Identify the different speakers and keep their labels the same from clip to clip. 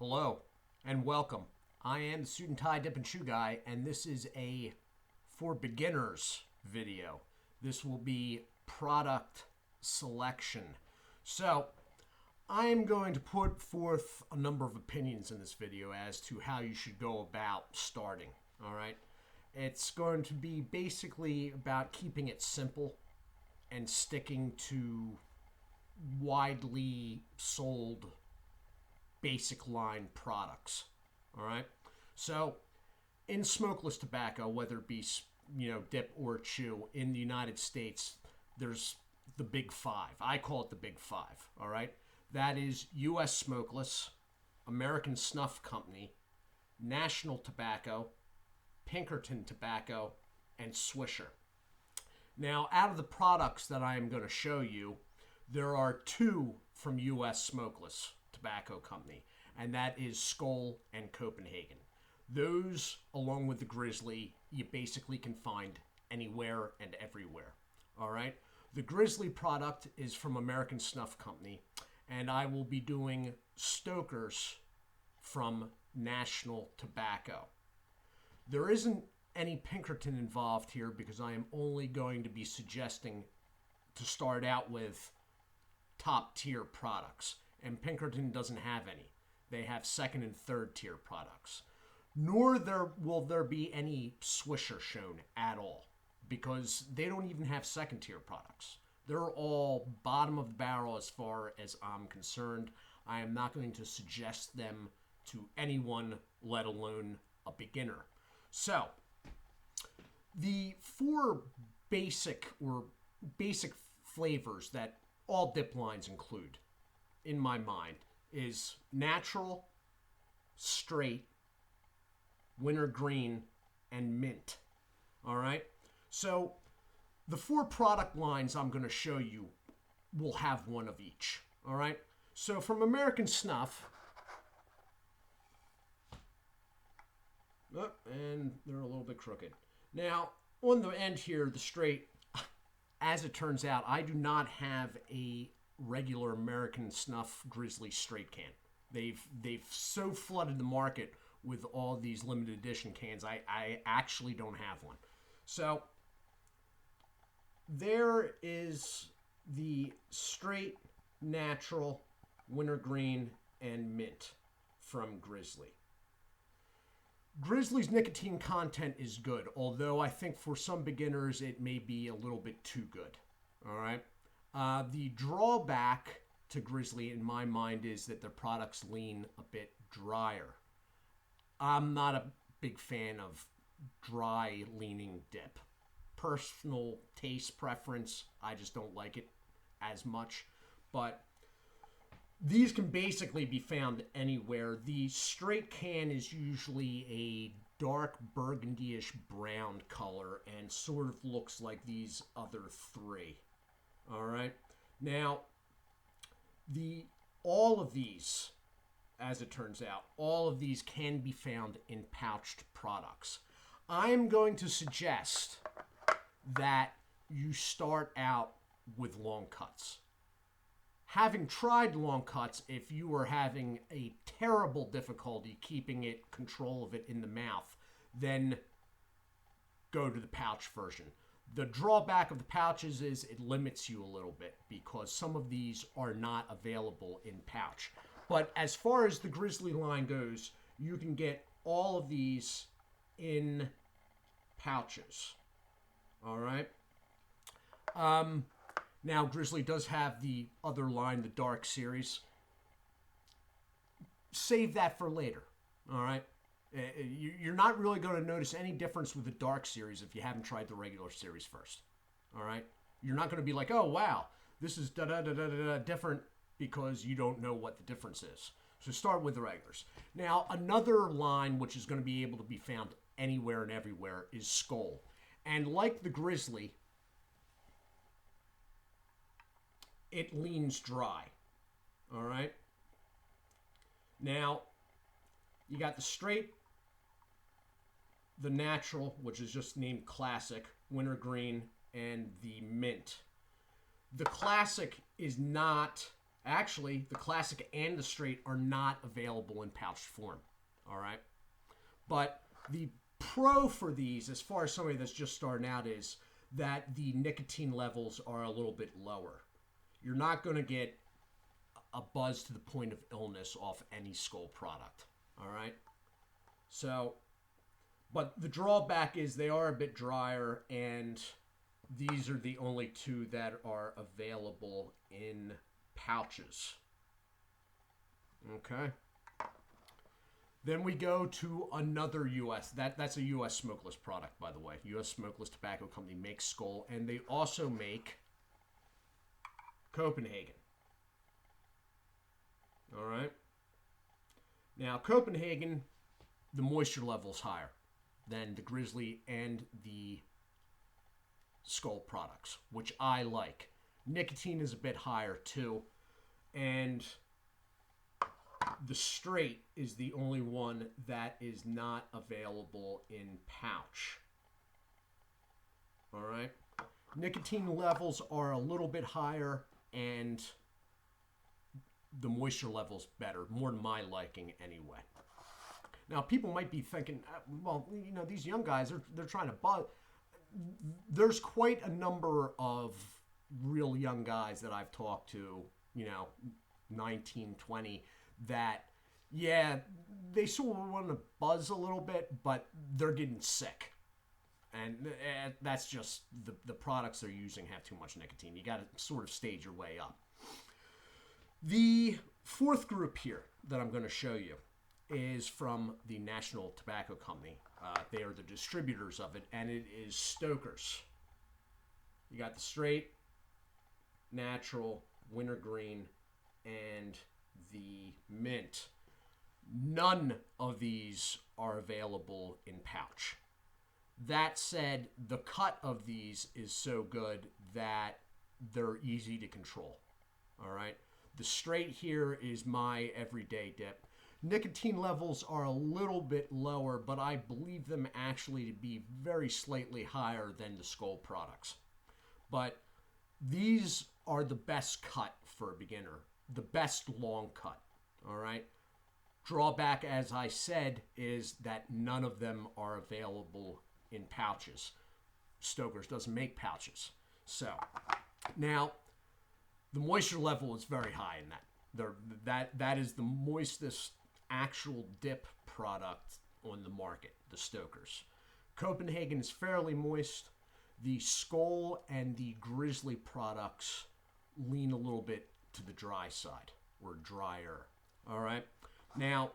Speaker 1: Hello and welcome. I am the Suit&Tie Dip&Chew Guy, and this is a for beginners video. This will be product selection. So I am going to put forth a number of opinions in this video as to how you should go about starting. All right. It's going to be basically about keeping it simple and sticking to widely sold basic line products. All right. So in smokeless tobacco, whether it be, dip or chew in the United States, there's the big five. I call it the big five. All right. That is U.S. Smokeless, American Snuff Company, National Tobacco, Pinkerton Tobacco, and Swisher. Now, out of the products that I am going to show you, there are two from U.S. Smokeless Tobacco Company, and that is Skoal and Copenhagen. Those, along with the Grizzly, you basically can find anywhere and everywhere. All right? The Grizzly product is from American Snuff Company, and I will be doing Stokers from National Tobacco. There isn't any Pinkerton involved here because I am only going to be suggesting to start out with top tier products, and Pinkerton doesn't have any. They have second and third tier products. Nor will there be any Swisher shown at all because they don't even have second tier products. They're all bottom of the barrel as far as I'm concerned. I am not going to suggest them to anyone, let alone a beginner. So, the four basic flavors that all dip lines include, in my mind, is natural, straight, wintergreen, and mint. All right? So, the four product lines I'm going to show you will have one of each. All right? So, from American Snuff, and they're a little bit crooked. Now, on the end here, the straight, as it turns out, I do not have a regular American Snuff Grizzly straight can. They've so flooded the market with all these limited edition cans. I actually don't have one. So there is the straight, natural, wintergreen, and mint from Grizzly. Grizzly's nicotine content is good, although I think for some beginners it may be a little bit too good. All right. The drawback to Grizzly, in my mind, is that their products lean a bit drier. I'm not a big fan of dry leaning dip. Personal taste preference, I just don't like it as much. But these can basically be found anywhere. The straight can is usually a dark burgundy-ish brown color and sort of looks like these other three. All right. Now, all of these, as it turns out, all of these can be found in pouched products. I'm going to suggest that you start out with long cuts. Having tried long cuts, if you are having a terrible difficulty keeping control of it in the mouth, then go to the pouch version. The drawback of the pouches is it limits you a little bit because some of these are not available in pouch. But as far as the Grizzly line goes, you can get all of these in pouches. All right. Now, Grizzly does have the other line, the Dark Series. Save that for later, all right? You're not really going to notice any difference with the Dark Series if you haven't tried the regular series first, all right? You're not going to be like, oh, wow, this is da-da-da-da-da different because you don't know what the difference is. So start with the regulars. Now, another line which is going to be able to be found anywhere and everywhere is Skoal. And like the Grizzly, it leans dry, all right? Now, you got the straight, the natural, which is just named Classic, wintergreen, and the mint. The Classic is not Actually, the classic and the straight are not available in pouched form. All right. But the pro for these, as far as somebody that's just starting out, is that the nicotine levels are a little bit lower. You're not going to get a buzz to the point of illness off any Skoal product. All right. So, but the drawback is they are a bit drier, and these are the only two that are available in pouches. Okay. Then we go to another U.S. That's a U.S. smokeless product, by the way. U.S. Smokeless Tobacco Company makes Skoal, and they also make Copenhagen. All right. Now, Copenhagen, the moisture level is higher than the Grizzly and the Skoal products, which I like. Nicotine is a bit higher too, and the straight is the only one that is not available in pouch. All right. Nicotine levels are a little bit higher, and the moisture level's better, more to my liking anyway. Now, people might be thinking, well, you know, these young guys, they're trying to buzz. There's quite a number of real young guys that I've talked to, you know, 19, 20, that, yeah, they sort of want to buzz a little bit, but they're getting sick. And that's just the products they're using have too much nicotine. You got to sort of stage your way up. The fourth group here that I'm going to show you is from the National Tobacco Company. They are the distributors of it, and it is Stoker's. You got the straight, natural, wintergreen, and the mint. None of these are available in pouch. That said, the cut of these is so good that they're easy to control. All right. The straight here is my everyday dip. Nicotine levels are a little bit lower, but I believe them actually to be very slightly higher than the Skoal products. But these are the best cut for a beginner, the best long cut. All right. Drawback, as I said, is that none of them are available in pouches. Stoker's doesn't make pouches. So now the moisture level is very high in that. That is the moistest actual dip product on the market, the Stoker's. Copenhagen is fairly moist. The Skoal and the Grizzly products lean a little bit to the dry side, or drier. All right. Now,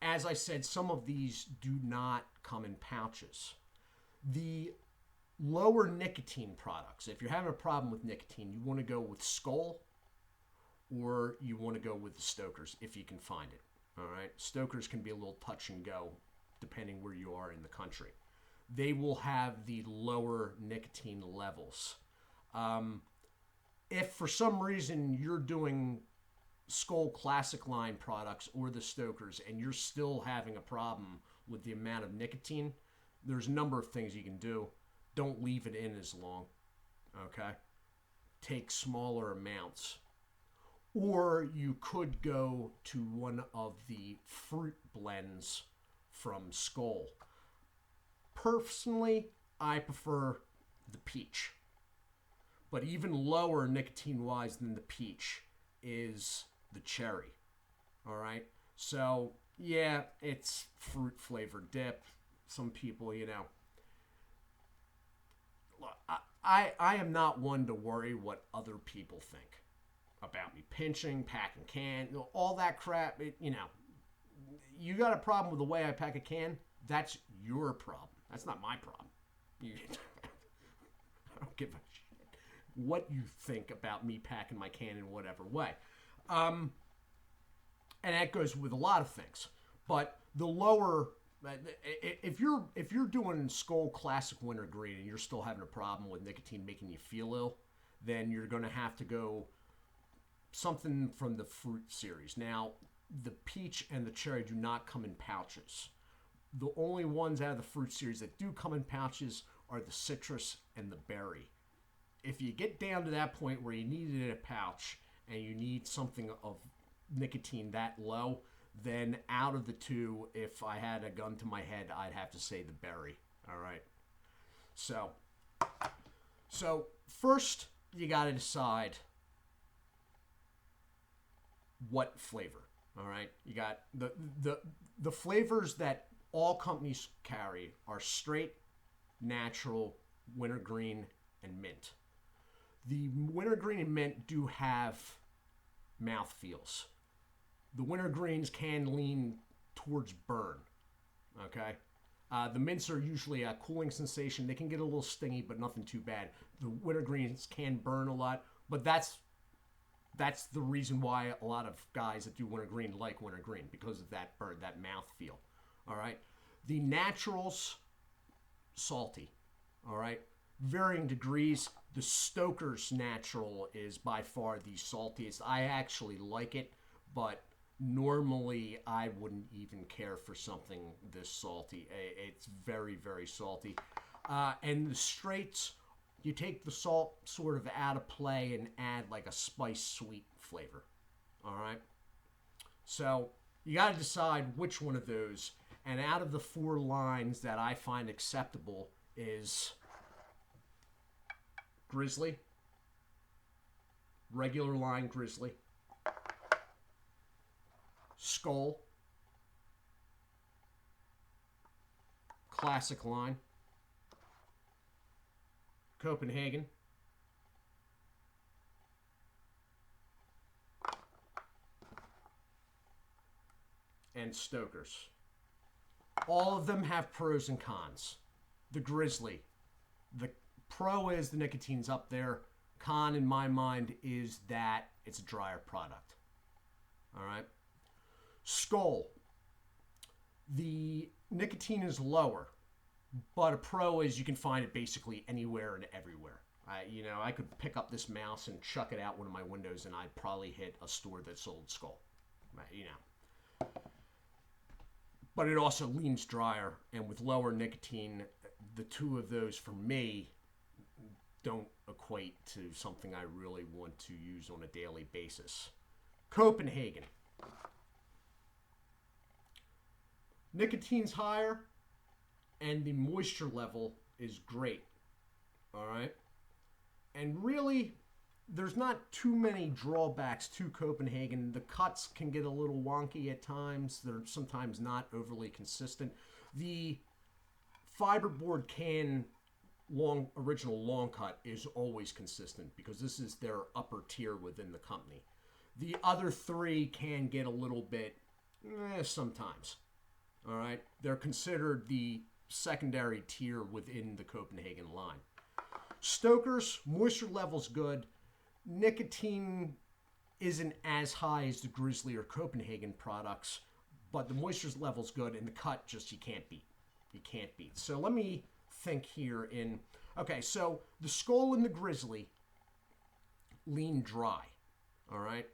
Speaker 1: as I said, some of these do not come in pouches. The lower nicotine products, if you're having a problem with nicotine, you want to go with Skoal, or you want to go with the Stoker's if you can find it. All right. Stoker's can be a little touch and go depending where you are in the country. They will have the lower nicotine levels. If for some reason you're doing Skoal Classic line products or the Stoker's and you're still having a problem with the amount of nicotine, there's a number of things you can do. Don't leave it in as long. Okay. Take smaller amounts. Or you could go to one of the fruit blends from Skoal. Personally, I prefer the peach. But even lower nicotine-wise than the peach is the cherry. All right? So, yeah, it's fruit-flavored dip. Some people, you know. I am not one to worry what other people think about me pinching, packing can, all that crap. You got a problem with the way I pack a can, that's your problem. That's not my problem. I don't give a shit what you think about me packing my can in whatever way. And that goes with a lot of things. But the lower, if you're doing Skoal Classic Wintergreen and you're still having a problem with nicotine making you feel ill, then you're going to have to go something from the fruit series. Now, the peach and the cherry do not come in pouches. The only ones out of the fruit series that do come in pouches are the citrus and the berry. If you get down to that point where you need it in a pouch and you need something of nicotine that low, then out of the two, if I had a gun to my head, I'd have to say the berry. All right. So first you got to decide what flavor. All right. You got the flavors that all companies carry are straight, natural, wintergreen, and mint. The wintergreen and mint do have mouthfeels. The wintergreens can lean towards burn. Okay. The mints are usually a cooling sensation. They can get a little stingy, but nothing too bad. The wintergreens can burn a lot, but that's the reason why a lot of guys that do wintergreen like wintergreen, because of that burn, that mouth feel. All right. The naturals, salty. All right. Varying degrees. The Stoker's natural is by far the saltiest. I actually like it, but normally I wouldn't even care for something this salty. It's very, very salty. And the straights, you take the salt sort of out of play and add like a spice sweet flavor. All right. So you got to decide which one of those. And out of the four lines that I find acceptable is Grizzly, regular line Grizzly, Skull, classic line, Copenhagen, and Stoker's. All of them have pros and cons. The Grizzly, the pro is the nicotine's up there. Con, in my mind, is that it's a drier product. All right. Skull, the nicotine is lower, but a pro is you can find it basically anywhere and everywhere. I could pick up this mouse and chuck it out one of my windows, and I'd probably hit a store that sold Skull. But it also leans drier, and with lower nicotine, the two of those for me don't equate to something I really want to use on a daily basis. Copenhagen. Nicotine's higher, and the moisture level is great. All right? And really, there's not too many drawbacks to Copenhagen. The cuts can get a little wonky at times. They're sometimes not overly consistent. The fiberboard can original long cut is always consistent because this is their upper tier within the company. The other three can get a little bit sometimes. All right, they're considered the secondary tier within the Copenhagen line. Stoker's moisture level's good. Nicotine isn't as high as the Grizzly or Copenhagen products, but the moisture level's good, and the cut just you can't beat. You can't beat. So let me think here okay, so the Skull and the Grizzly lean dry. All right.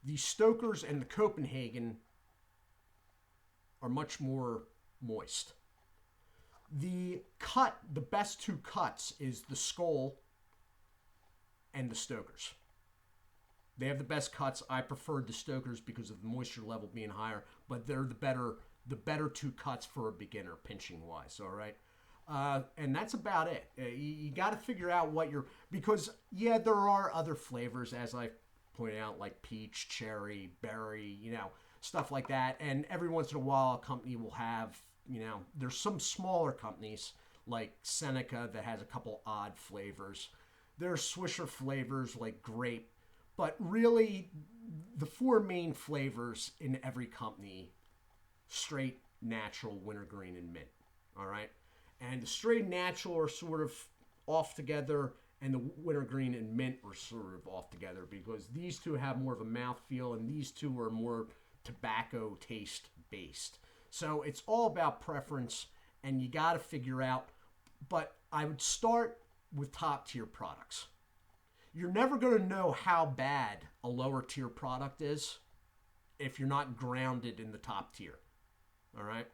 Speaker 1: The Stoker's and the Copenhagen are much more moist. The best two cuts is the Skull and the Stoker's. They have the best cuts. I preferred the Stoker's because of the moisture level being higher, but they're the better two cuts for a beginner pinching wise. All right. And that's about it. You got to figure out because there are other flavors, as I pointed out, like peach, cherry, berry, stuff like that. And every once in a while, a company will have, there's some smaller companies like Seneca that has a couple odd flavors. There are Swisher flavors like grape, but really the four main flavors in every company: straight, natural, wintergreen, and mint. All right. And the straight natural are sort of off together, and the wintergreen and mint are sort of off together because these two have more of a mouthfeel, and these two are more tobacco taste based. So it's all about preference, and you got to figure out. But I would start with top tier products. You're never going to know how bad a lower tier product is if you're not grounded in the top tier. All right?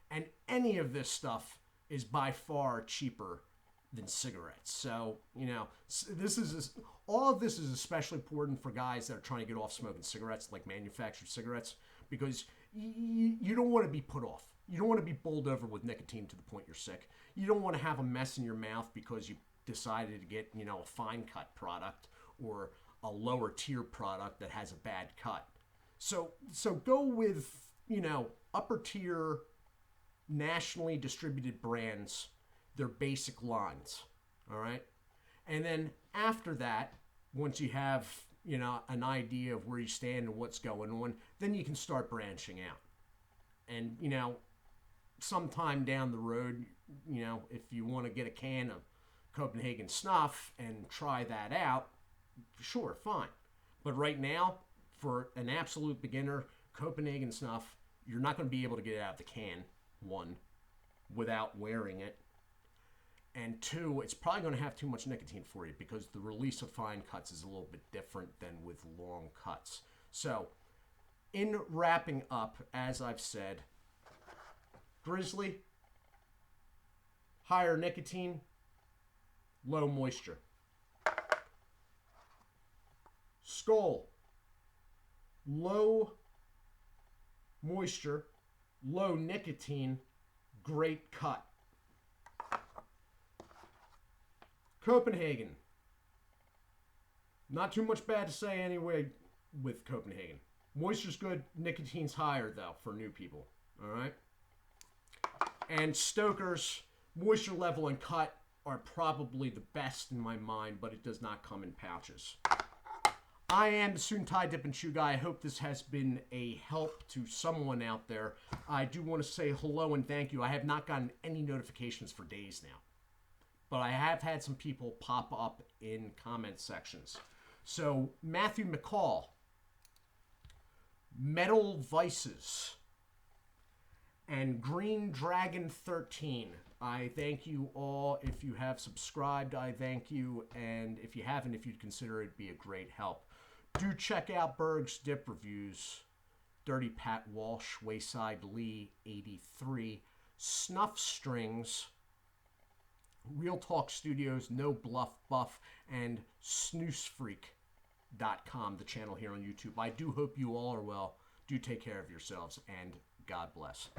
Speaker 1: And any of this stuff is by far cheaper than cigarettes. So, all of this is especially important for guys that are trying to get off smoking cigarettes, like manufactured cigarettes, because you don't want to be put off. You don't want to be bowled over with nicotine to the point you're sick. You don't want to have a mess in your mouth because you decided to get, a fine cut product or a lower tier product that has a bad cut. So go with, upper tier, nationally distributed brands, their basic lines, all right? And then after that, once you have, an idea of where you stand and what's going on, then you can start branching out. And, sometime down the road, if you want to get a can of Copenhagen snuff and try that out, sure, fine. But right now, for an absolute beginner, Copenhagen snuff, you're not going to be able to get it out of the can, one, without wearing it. And two, it's probably going to have too much nicotine for you because the release of fine cuts is a little bit different than with long cuts. So, in wrapping up, as I've said, Grizzly, higher nicotine, low moisture. Skull, low moisture, low nicotine, great cut. Copenhagen, not too much bad to say anyway with Copenhagen. Moisture's good, nicotine's higher though for new people, all right? And Stoker's moisture level and cut are probably the best in my mind, but it does not come in pouches. I am the Suit&Tie Dip&Chew Guy. I hope this has been a help to someone out there. I do want to say hello and thank you. I have not gotten any notifications for days now, but I have had some people pop up in comment sections. So Matthew McCall, Metal Vices, and Green Dragon 13. I thank you all. If you have subscribed, I thank you. And if you haven't, if you'd consider it, be a great help. Do check out Berg's Dip Reviews, Dirty Pat Walsh, Wayside Lee 83, Snuff Strings, Real Talk Studios, No Bluff Buff, and snoozefreak.com, the channel here on YouTube. I do hope you all are well. Do take care of yourselves, and God bless.